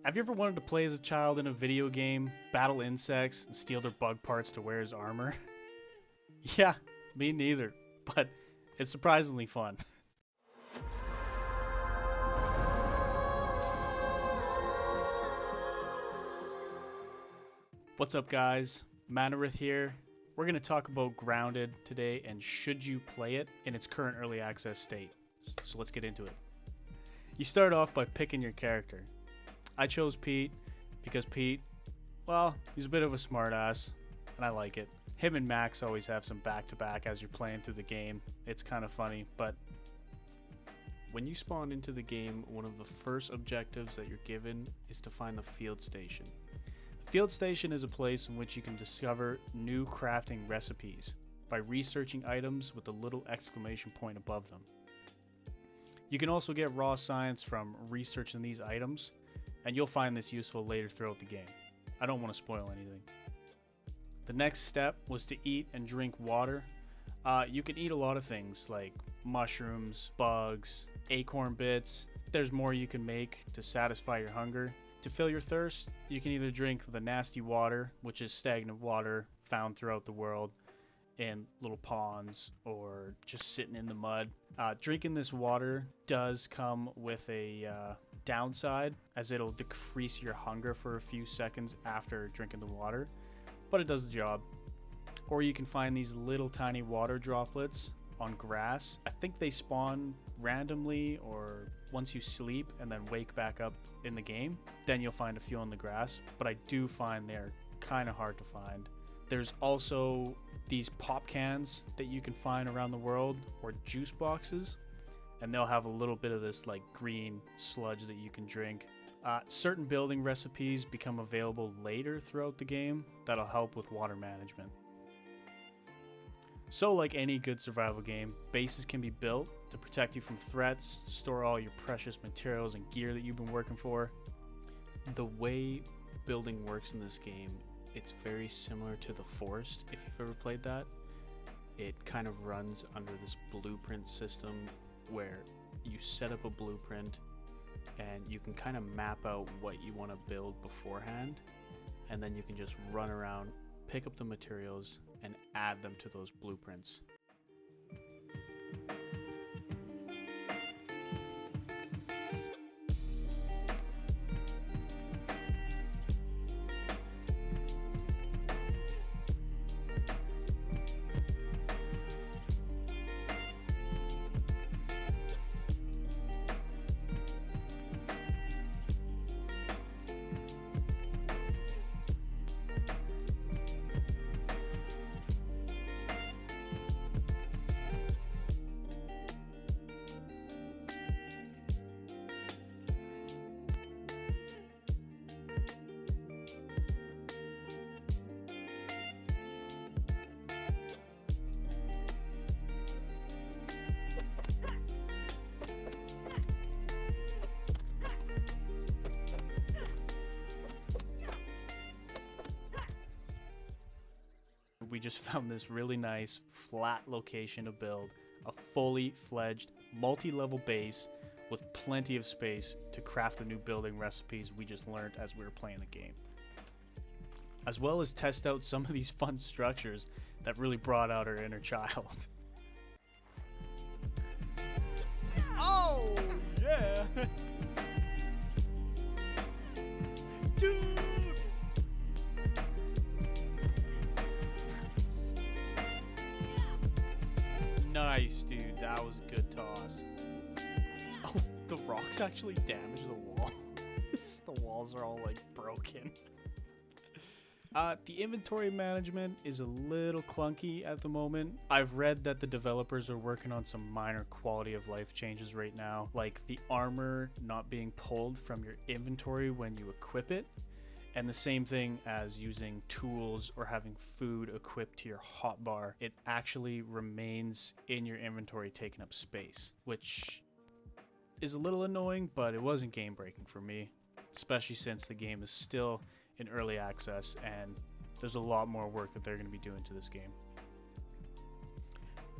Have you ever wanted to play as a child in a video game, battle insects, and steal their bug parts to wear as armor? Yeah, me neither, but it's surprisingly fun. What's up guys, Manarith here. We're going to talk about Grounded today and should you play it in its current early access state. So let's get into it. You start off by picking your character. I chose Pete because Pete, well, he's a bit of a smartass and I like it. Him and Max always have some back-to-back as you're playing through the game. It's kind of funny, but when you spawn into the game, one of the first objectives that you're given is to find the field station. The field station is a place in which you can discover new crafting recipes by researching items with a little exclamation point above them. You can also get raw science from researching these items, and you'll find this useful later throughout the game. I don't want to spoil anything. The next step was to eat and drink water. You can eat a lot of things like mushrooms, bugs, acorn bits. There's more you can make to satisfy your hunger. To fill your thirst, you can either drink the nasty water, which is stagnant water found throughout the world in little ponds or just sitting in the mud. Drinking this water does come with a downside, as it'll decrease your hunger for a few seconds after drinking the water, but it does the job. Or you can find these little tiny water droplets on grass. I think they spawn randomly or once you sleep and then wake back up in the game. Then you'll find a few on the grass, but I do find they're kind of hard to find. There's also these pop cans that you can find around the world, or juice boxes, and they'll have a little bit of this like green sludge that you can drink. Certain building recipes become available later throughout the game that'll help with water management. So like any good survival game, bases can be built to protect you from threats, store all your precious materials and gear that you've been working for. The way building works in this game, it's very similar to The Forest, if you've ever played that. It kind of runs under this blueprint system where you set up a blueprint and you can kind of map out what you want to build beforehand, and then you can just run around, pick up the materials, and add them to those blueprints. We just found this really nice flat location to build a fully fledged multi-level base with plenty of space to craft the new building recipes we just learned as we were playing the game, as well as test out some of these fun structures that really brought out our inner child. Oh yeah. Dude. Nice, dude. That was a good toss. Oh, the rocks actually damage the wall. The walls are all like broken. The inventory management is a little clunky at the moment. I've read that the developers are working on some minor quality of life changes right now, like the armor not being pulled from your inventory when you equip it, and the same thing as using tools or having food equipped to your hotbar. It actually remains in your inventory taking up space, which is a little annoying, but it wasn't game breaking for me, especially since the game is still in early access and there's a lot more work that they're going to be doing to this game.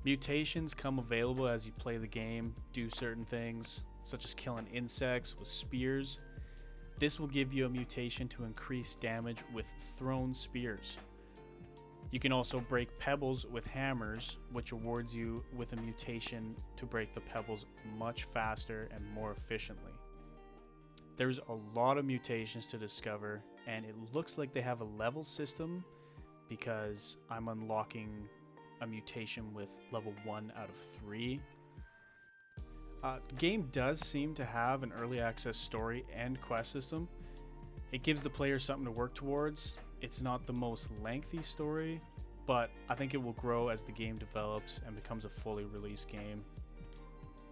Mutations come available as you play the game, do certain things, such as killing insects with spears. This will give you a mutation to increase damage with thrown spears. You can also break pebbles with hammers, which awards you with a mutation to break the pebbles much faster and more efficiently. There's a lot of mutations to discover, and it looks like they have a level system because I'm unlocking a mutation with level 1 out of 3. The game does seem to have an early access story and quest system. It gives the player something to work towards. It's not the most lengthy story, but I think it will grow as the game develops and becomes a fully released game.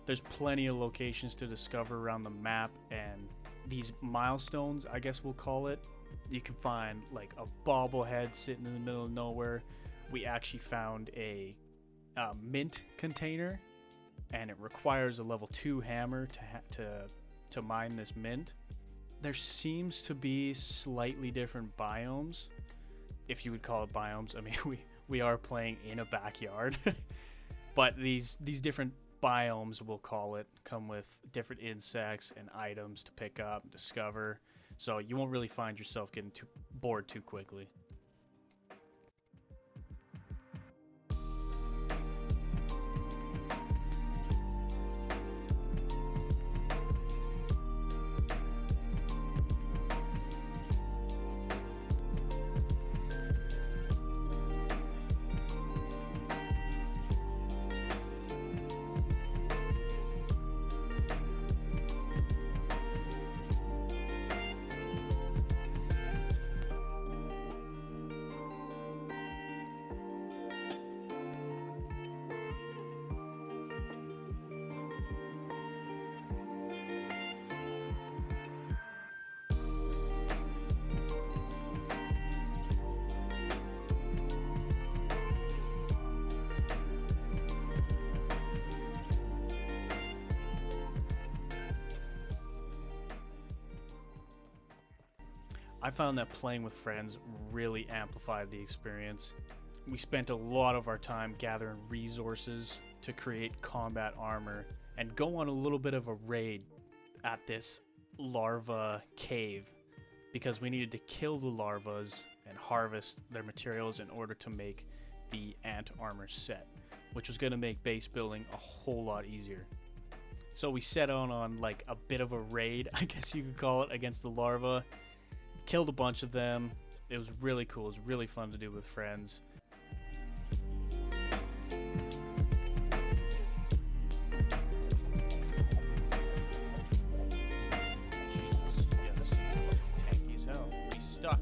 There's plenty of locations to discover around the map, and these milestones, I guess we'll call it. You can find like a bobblehead sitting in the middle of nowhere. We actually found a mint container, and it requires a level 2 hammer to mine this mint. There seems to be slightly different biomes, if you would call it biomes. I mean, we are playing in a backyard, but these different biomes, we'll call it, come with different insects and items to pick up and discover, so you won't really find yourself getting too bored too quickly. I found that playing with friends really amplified the experience. We spent a lot of our time gathering resources to create combat armor and go on a little bit of a raid at this larva cave because we needed to kill the larvas and harvest their materials in order to make the ant armor set, which was going to make base building a whole lot easier. So we set out on like a bit of a raid, I guess you could call it, against the larva. Killed a bunch of them. It was really cool. It was really fun to do with friends. Jesus, yeah, this thing's fucking tanky as hell. He's stuck.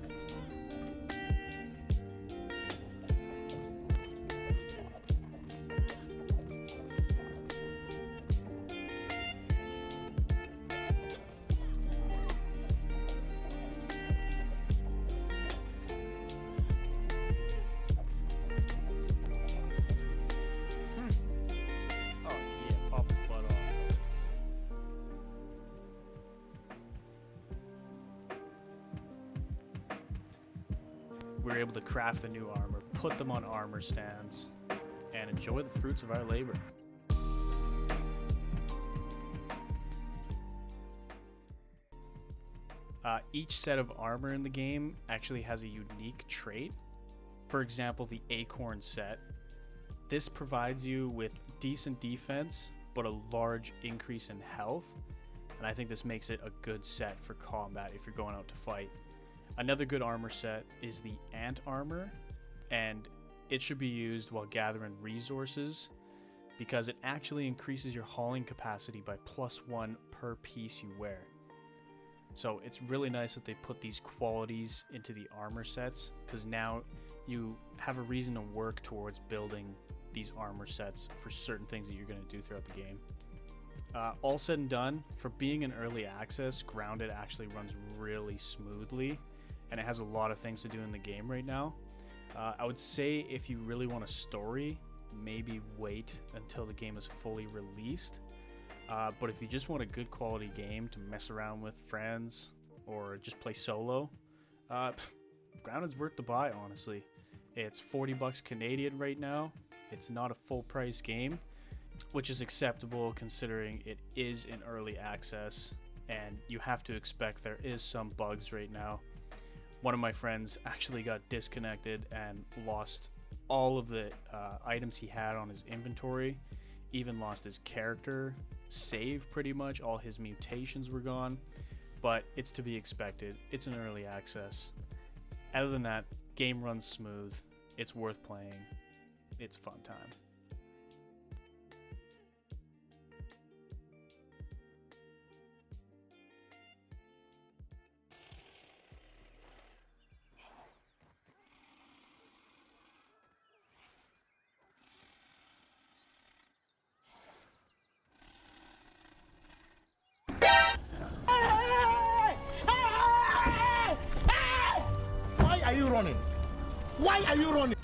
We were able to craft the new armor, put them on armor stands, and enjoy the fruits of our labor. Each set of armor in the game actually has a unique trait. For example, the Acorn set. This provides you with decent defense, but a large increase in health, and I think this makes it a good set for combat if you're going out to fight. Another good armor set is the Ant armor, and it should be used while gathering resources because it actually increases your hauling capacity by +1 per piece you wear. So it's really nice that they put these qualities into the armor sets because now you have a reason to work towards building these armor sets for certain things that you're going to do throughout the game. All said and done, for being in early access, Grounded actually runs really smoothly, and it has a lot of things to do in the game right now. I would say if you really want a story, maybe wait until the game is fully released. But if you just want a good quality game to mess around with friends or just play solo, Grounded's worth the buy, honestly. It's $40 Canadian right now. It's not a full price game, which is acceptable considering it is in early access. and you have to expect there is some bugs right now. One of my friends actually got disconnected and lost all of the items he had on his inventory, even lost his character save pretty much. All his mutations were gone, but it's to be expected. It's an early access. Other than that, game runs smooth. It's worth playing. It's a fun time. Why are you running? Why are you running?